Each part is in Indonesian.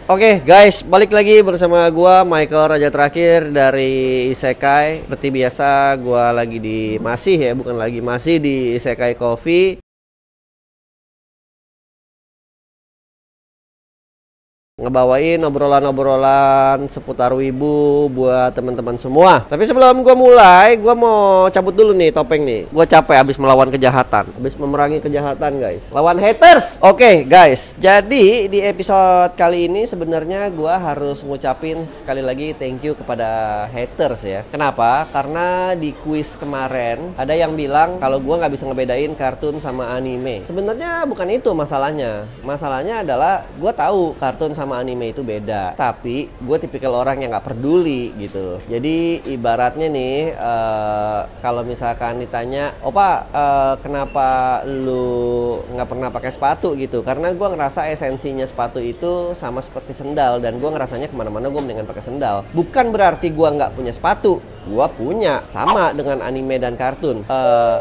Oke guys, balik lagi bersama gua Michael Raja Terakhir dari Isekai. Seperti biasa gua lagi di masih di Isekai Coffee. Ngebawain obrolan-obrolan seputar wibu buat teman-teman semua. Tapi sebelum gua mulai, gua mau cabut dulu nih topeng nih. Gua capek habis melawan kejahatan, habis memerangi kejahatan, guys. Lawan haters. Oke, guys. Jadi di episode kali ini sebenarnya gua harus ngucapin sekali lagi thank you kepada haters ya. Kenapa? Karena di kuis kemarin ada yang bilang kalau gua nggak bisa ngebedain kartun sama anime. Sebenarnya bukan itu masalahnya. Masalahnya adalah gua tahu kartun sama anime itu beda, tapi gue tipikal orang yang nggak peduli gitu. Jadi ibaratnya nih, kalau misalkan ditanya, opa kenapa lu nggak pernah pakai sepatu gitu? Karena gue ngerasa esensinya sepatu itu sama seperti sendal, dan gue ngerasanya kemana-mana gue mendingan pakai sendal. Bukan berarti gue nggak punya sepatu. Gua punya, sama dengan anime dan kartun.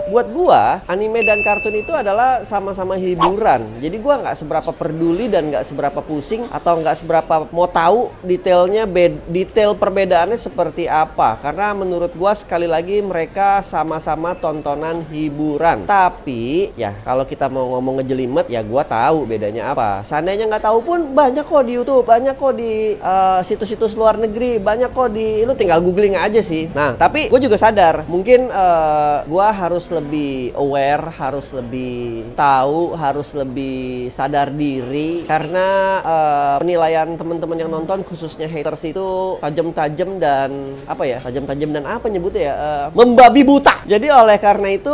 Buat gua, anime dan kartun itu adalah sama-sama hiburan. Jadi gua nggak seberapa peduli dan nggak seberapa pusing atau nggak seberapa mau tahu detailnya, detail perbedaannya seperti apa. Karena menurut gua sekali lagi mereka sama-sama tontonan hiburan. Tapi ya kalau kita mau ngomong ngejelimet, ya gua tahu bedanya apa. Seandainya nggak tahu pun banyak kok di YouTube, banyak kok di situs-situs luar negeri, banyak kok di, lu tinggal googling aja sih. Nah, tapi gue juga sadar, mungkin gue harus lebih aware, harus lebih tahu, harus lebih sadar diri. Karena penilaian teman-teman yang nonton, khususnya haters itu tajam-tajam dan tajam-tajam dan apa nyebutnya ya, membabi buta. Jadi oleh karena itu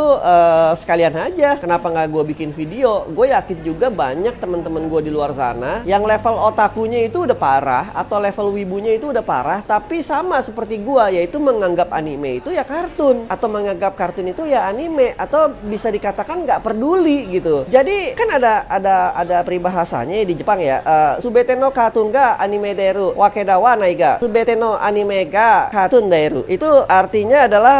sekalian aja, kenapa nggak gue bikin video? Gue yakin juga banyak teman-teman gue di luar sana yang level otakunya itu udah parah atau level wibunya itu udah parah, tapi sama seperti gue, yaitu menganggap anime itu ya kartun, atau menganggap kartun itu ya anime, atau bisa dikatakan nggak peduli gitu. Jadi kan ada peribahasanya di Jepang ya, subete no kartun ga anime deru wakeda wa nai ga subete no anime ga kartun deru. Itu artinya adalah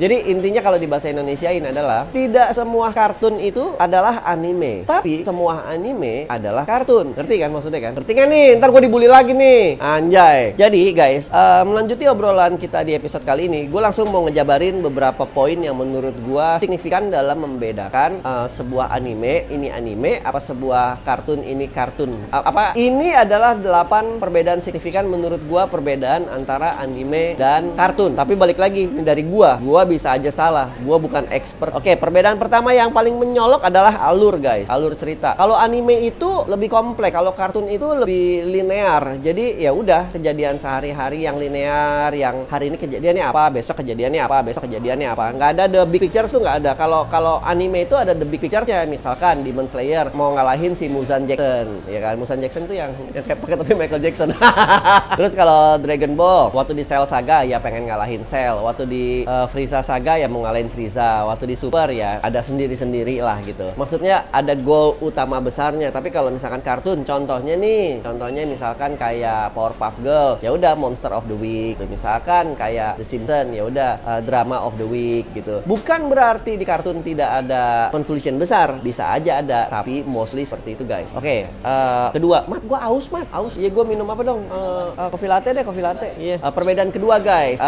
jadi intinya kalau di bahasa Indonesiain adalah tidak semua kartun itu adalah anime, tapi semua anime adalah kartun. Ngerti kan maksudnya kan? Ngerti kan nih? Ntar gue dibully lagi nih, anjay. Jadi guys, melanjuti obrolan kita di episode kali ini, gue langsung mau ngejabarin beberapa poin yang menurut gue signifikan dalam membedakan sebuah anime ini anime, apa sebuah kartun ini kartun. Ini adalah 8 perbedaan signifikan menurut gue, perbedaan antara anime dan kartun. Tapi balik lagi, ini dari gue bisa aja salah, gue bukan expert. Oke, perbedaan pertama yang paling menyolok adalah alur guys, alur cerita. Kalau anime itu lebih kompleks, kalau kartun itu lebih linear. Jadi ya udah, kejadian sehari-hari yang linear, yang hari ini kejadiannya apa, besok kejadiannya apa, besok kejadiannya apa. Nggak ada the big picture tuh, nggak ada. Kalau anime itu ada the big picture ya. Misalkan Demon Slayer mau ngalahin si Muzan Jackson, ya kan? Muzan Jackson tuh yang kayak pakai topi Michael Jackson. Terus kalau Dragon Ball, waktu di Cell Saga ya pengen ngalahin Cell. Waktu di Frieza Saga ya mau ngalahin Frieza. Waktu di Super ya ada sendiri-sendiri lah gitu. Maksudnya ada goal utama besarnya. Tapi kalau misalkan kartun, contohnya misalkan kayak Powerpuff Girls, ya udah Monster of the Week. Misalkan kayak The Simpsons, ya udah drama of the week gitu. Bukan berarti di kartun tidak ada conclusion besar, bisa aja ada, tapi mostly seperti itu guys. Oke, kedua, gua aus. Iya, gua minum apa dong? Coffee latte deh, coffee latte. Iya. Perbedaan kedua guys.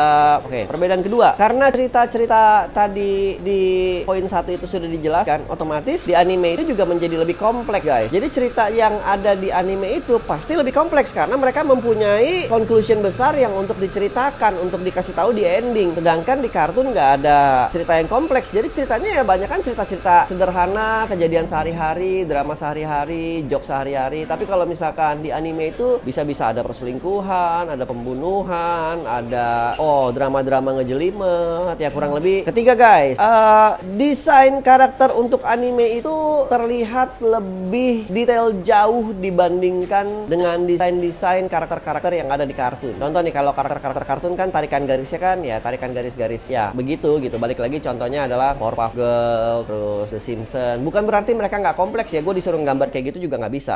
Perbedaan kedua, karena cerita-cerita tadi di poin 1 itu sudah dijelaskan, otomatis di anime itu juga menjadi lebih kompleks guys. Jadi cerita yang ada di anime itu pasti lebih kompleks karena mereka mempunyai conclusion besar yang untuk diceritakan, untuk dikasih tahu di ending. Sedangkan di kartun nggak ada cerita yang kompleks. Jadi ceritanya ya banyak kan cerita-cerita sederhana, kejadian sehari-hari, drama sehari-hari, joke sehari-hari. Tapi kalau misalkan di anime itu bisa-bisa ada perselingkuhan, ada pembunuhan, ada drama-drama ngejelimet. Ya kurang lebih. Ketiga guys, desain karakter untuk anime itu terlihat lebih detail jauh dibandingkan dengan desain karakter-karakter yang ada di kartun. Contoh nih, kalau karakter-karakter kartun kan tarikan garisnya kan ya tarikan garis-garis ya begitu gitu. Balik lagi contohnya adalah Powerpuff Girls, terus The Simpsons. Bukan berarti mereka nggak kompleks ya, gue disuruh gambar kayak gitu juga nggak bisa.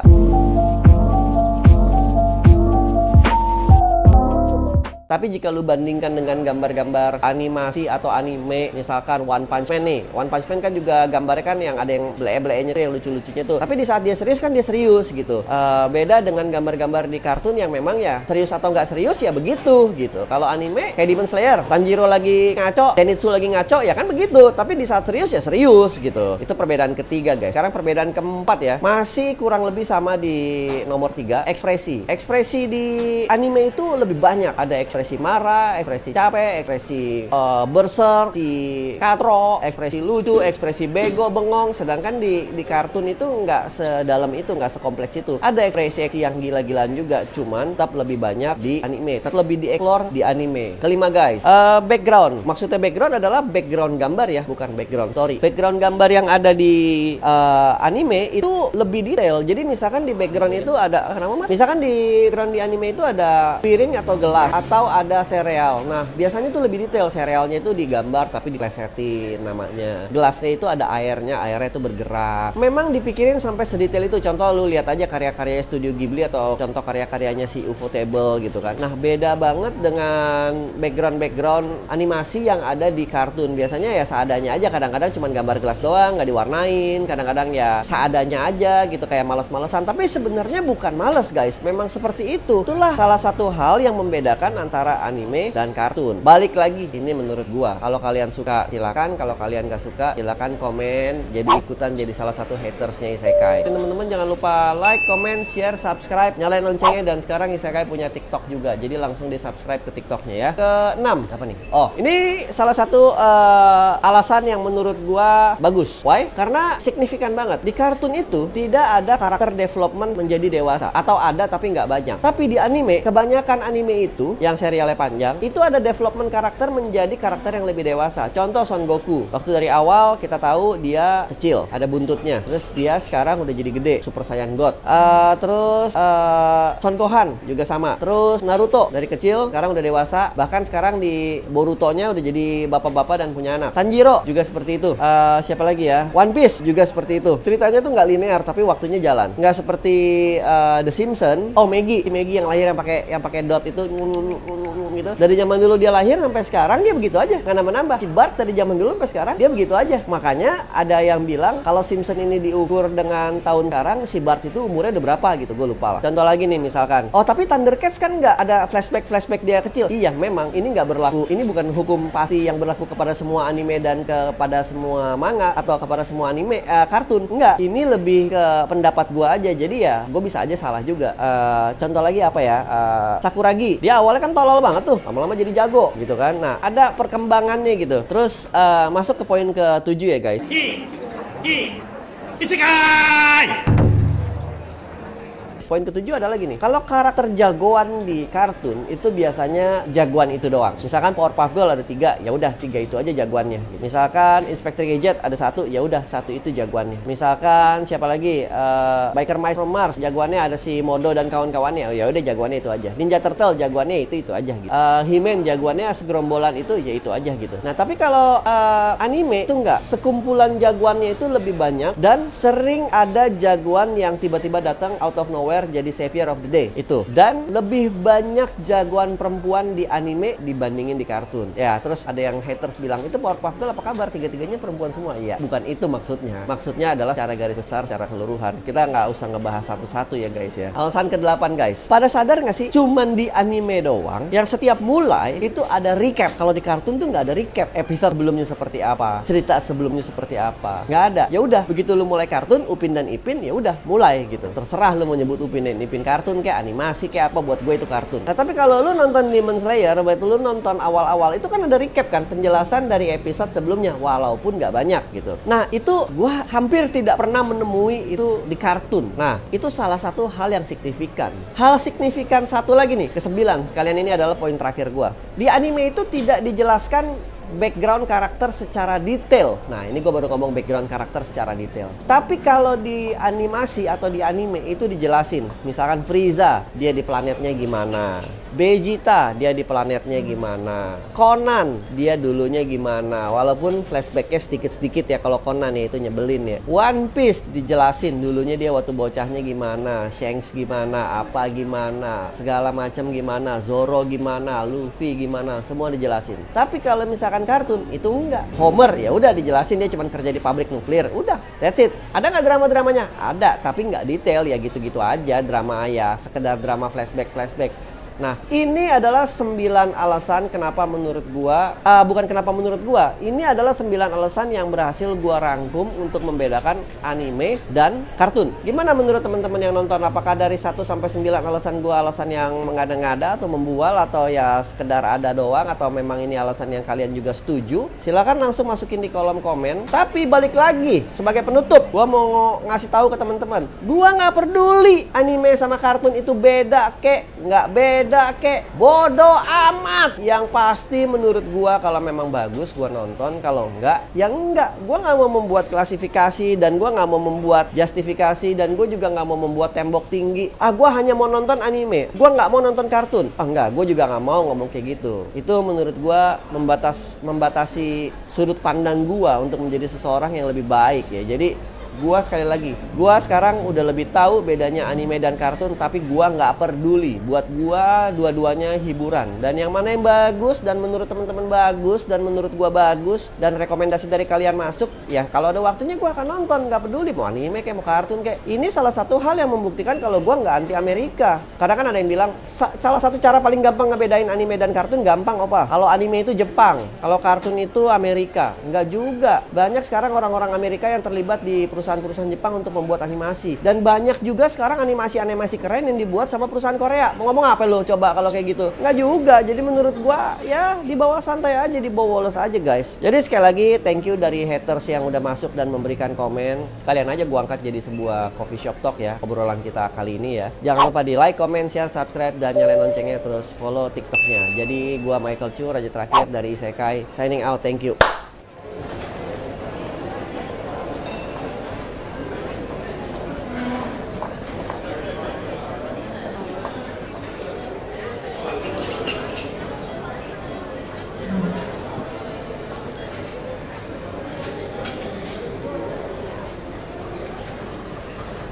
Tapi jika lu bandingkan dengan gambar-gambar animasi atau anime, misalkan One Punch Man nih. One Punch Man kan juga gambarnya kan yang ada yang bleye-bleyenya tuh, yang lucu-lucunya tuh. Tapi di saat dia serius kan dia serius gitu. Beda dengan gambar-gambar di kartun yang memang ya serius atau nggak serius ya begitu gitu. Kalau anime kayak Demon Slayer, Tanjiro lagi ngaco, Zenitsu lagi ngaco, ya kan begitu. Tapi di saat serius ya serius gitu. Itu perbedaan ketiga guys. Sekarang perbedaan keempat ya. Masih kurang lebih sama di nomor 3, ekspresi. Ekspresi di anime itu lebih banyak. Ada ekspresi marah, ekspresi capek, ekspresi berserk, si katro, ekspresi lucu, ekspresi bego, bengong. Sedangkan di kartun itu nggak sedalam itu, nggak sekompleks itu. Ada ekspresi yang gila-gilaan juga, cuman tetap lebih banyak di anime, tetap lebih di-explore di anime. Kelima guys, background. Maksudnya background adalah background gambar ya, bukan background story. Background gambar yang ada di anime itu lebih detail. Jadi misalkan di background itu ada, misalkan di background di anime itu ada piring atau gelas atau ada sereal. Nah, biasanya itu lebih detail. Serealnya itu digambar tapi diplesetin namanya. Gelasnya itu ada airnya itu bergerak. Memang dipikirin sampai sedetail itu. Contoh lu lihat aja karya-karya Studio Ghibli atau contoh karya-karyanya si Ufotable gitu kan. Nah, beda banget dengan background animasi yang ada di kartun. Biasanya ya seadanya aja, kadang-kadang cuma gambar gelas doang, nggak diwarnain, kadang-kadang ya seadanya aja gitu, kayak males-malesan. Tapi sebenarnya bukan males guys, memang seperti itu. Itulah salah satu hal yang membedakan antara anime dan kartun. Balik lagi, ini menurut gua. Kalau kalian suka silakan, kalau kalian gak suka silakan komen, jadi ikutan jadi salah satu hatersnya Isekai. Teman-teman jangan lupa like, comment, share, subscribe, nyalain loncengnya. Dan sekarang Isekai punya TikTok juga, jadi langsung di subscribe ke TikToknya ya. Keenam, apa nih? Oh, ini salah satu alasan yang menurut gua bagus. Why? Karena signifikan banget. Di kartun itu tidak ada karakter development menjadi dewasa, atau ada tapi nggak banyak. Tapi di anime, kebanyakan anime itu yang serialnya panjang, itu ada development karakter menjadi karakter yang lebih dewasa. Contoh Son Goku. Waktu dari awal kita tahu dia kecil, ada buntutnya. Terus dia sekarang udah jadi gede, Super Saiyan God. Terus Son Gohan juga sama. Terus Naruto dari kecil sekarang udah dewasa. Bahkan sekarang di Boruto-nya udah jadi bapak-bapak dan punya anak. Tanjiro juga seperti itu. Siapa lagi ya? One Piece juga seperti itu. Ceritanya tuh nggak linear tapi waktunya jalan. Nggak seperti The Simpsons. Oh, Maggie yang lahir yang pakai dot itu gitu. Dari zaman dulu dia lahir sampai sekarang dia begitu aja, nggak nambah-nambah. Si Bart dari zaman dulu sampai sekarang dia begitu aja. Makanya ada yang bilang kalau Simpson ini diukur dengan tahun sekarang, si Bart itu umurnya udah berapa gitu, gue lupa lah. Contoh lagi nih misalkan, oh tapi Thundercats kan nggak ada flashback dia kecil. Iya memang ini nggak berlaku, ini bukan hukum pasti yang berlaku kepada semua anime dan kepada semua manga atau kepada semua anime kartun. Enggak, ini lebih ke pendapat gue aja. Jadi ya gue bisa aja salah juga. Contoh lagi apa ya, Sakuragi, dia awalnya kan tolol banget tuh, lama-lama jadi jago gitu kan. Nah ada perkembangannya gitu. Terus masuk ke poin ke-7 ya guys. Isekai. Poin ke-7 adalah gini, kalau karakter jagoan di kartun itu biasanya jagoan itu doang. Misalkan Powerpuff Girls ada 3, ya udah 3 itu aja jagoannya. Misalkan Inspector Gadget ada 1, ya udah 1 itu jagoannya. Misalkan siapa lagi, Biker Mice from Mars, jagoannya ada si Modo dan kawan-kawannya, ya udah jagoannya itu aja. Ninja Turtle jagoannya itu aja gitu. He-Man jagoannya segerombolan itu, ya itu aja gitu. Nah tapi kalau anime itu enggak, sekumpulan jagoannya itu lebih banyak dan sering ada jagoan yang tiba-tiba datang out of nowhere jadi savior of the day itu. Dan lebih banyak jagoan perempuan di anime dibandingin di kartun. Ya, terus ada yang haters bilang, itu Powerpuff Girls apa kabar? Tiga-tiganya perempuan semua. Iya, bukan itu maksudnya. Maksudnya adalah secara garis besar, secara keseluruhan. Kita nggak usah ngebahas satu-satu ya guys ya. Alasan ke-8 guys. Pada sadar nggak sih? Cuman di anime doang yang setiap mulai itu ada recap. Kalau di kartun tuh nggak ada recap. Episode sebelumnya seperti apa, cerita sebelumnya seperti apa. Nggak ada. Ya udah, begitu lu mulai kartun, Upin dan Ipin, ya udah mulai gitu. Terserah lu mau nyebut Upin dan Ipin kartun kayak animasi kayak apa, buat gue itu kartun. Nah tapi kalau lu nonton Demon Slayer, buat lu nonton awal-awal itu kan ada recap kan, penjelasan dari episode sebelumnya walaupun nggak banyak gitu. Nah itu gue hampir tidak pernah menemui itu di kartun. Nah itu salah satu hal yang signifikan. Hal signifikan satu lagi nih, ke-9 sekalian, ini adalah poin terakhir gue. Di anime itu tidak dijelaskan background karakter secara detail. Nah, ini gue baru ngomong background karakter secara detail. Tapi kalau di animasi atau di anime itu dijelasin. Misalkan Frieza, dia di planetnya gimana. Vegeta, dia di planetnya gimana. Conan, dia dulunya gimana. Walaupun flashbacknya sedikit-sedikit ya kalau Conan ya, itu nyebelin ya. One Piece dijelasin dulunya dia waktu bocahnya gimana. Shanks gimana, apa gimana, segala macam gimana. Zoro gimana, Luffy gimana, semua dijelasin. Tapi kalau misalkan kartun itu enggak. Homer ya udah dijelasin dia cuma kerja di pabrik nuklir, udah, that's it. Ada nggak drama-dramanya? Ada, tapi nggak detail ya, gitu-gitu aja drama ya, sekedar drama flashback. Nah, ini adalah 9 alasan kenapa menurut gua, bukan kenapa menurut gua, ini adalah 9 alasan yang berhasil gua rangkum untuk membedakan anime dan kartun. Gimana menurut teman-teman yang nonton? Apakah dari 1 sampai 9 alasan gua alasan yang mengada-ngada atau membual, atau ya sekedar ada doang, atau memang ini alasan yang kalian juga setuju? Silahkan langsung masukin di kolom komen. Tapi balik lagi, sebagai penutup, gua mau ngasih tahu ke teman-teman, gua nggak peduli anime sama kartun itu beda kek, nggak beda kek, bodoh amat. Yang pasti menurut gua kalau memang bagus gua nonton, kalau enggak ya enggak. Gua nggak mau membuat klasifikasi, dan gua nggak mau membuat justifikasi, dan gua juga nggak mau membuat tembok tinggi. Gua hanya mau nonton anime, gua nggak mau nonton kartun. Enggak, gua juga nggak mau ngomong kayak gitu. Itu menurut gua membatasi sudut pandang gua untuk menjadi seseorang yang lebih baik ya. Jadi gua sekali lagi, gua sekarang udah lebih tahu bedanya anime dan kartun, tapi gua nggak peduli. Buat gua dua-duanya hiburan, dan yang mana yang bagus dan menurut teman-teman bagus dan menurut gua bagus dan rekomendasi dari kalian masuk, ya kalau ada waktunya gua akan nonton, nggak peduli mau anime kayak mau kartun kayak. Ini salah satu hal yang membuktikan kalau gua nggak anti Amerika. Karena kan ada yang bilang salah satu cara paling gampang ngebedain anime dan kartun gampang apa? Kalau anime itu Jepang, kalau kartun itu Amerika. Nggak juga. Banyak sekarang orang-orang Amerika yang terlibat di perusahaan-perusahaan Jepang untuk membuat animasi, dan banyak juga sekarang animasi-animasi keren yang dibuat sama perusahaan Korea. Mau ngomong apa lo coba kalau kayak gitu? Nggak juga. Jadi menurut gua ya dibawa santai aja, dibawa woles aja guys. Jadi sekali lagi thank you dari haters yang udah masuk dan memberikan komen. Kalian aja gua angkat jadi sebuah coffee shop talk ya, obrolan kita kali ini ya. Jangan lupa di like, comment, share, subscribe, dan nyalain loncengnya, terus follow TikToknya. Jadi gua Michael Chu, Raja Terakhir dari Isekai, signing out, thank you.